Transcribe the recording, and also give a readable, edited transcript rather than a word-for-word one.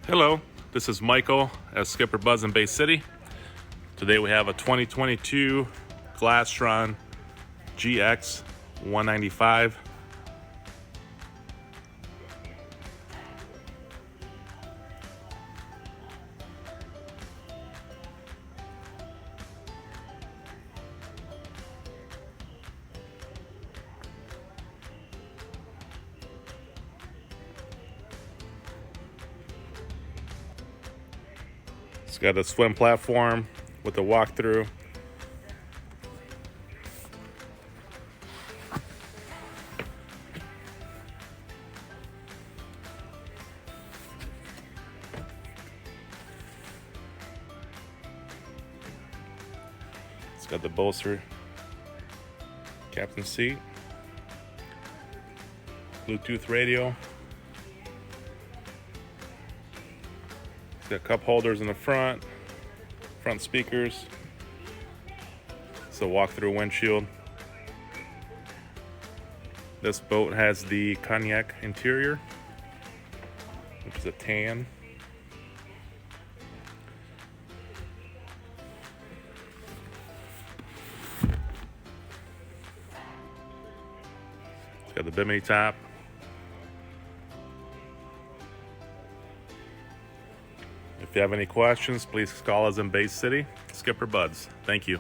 Hello, this is Michael at SkipperBud's in Bay City. Today we have a 2022 Glastron GX 195. It's got a swim platform with a walkthrough. It's got the bolster, captain seat, Bluetooth radio. It's got cup holders in the front speakers. It's a walk-through windshield. This boat has the cognac interior, which is a tan. It's got the bimini top. If you have any questions, please call us in Bay City, SkipperBud's. Thank you.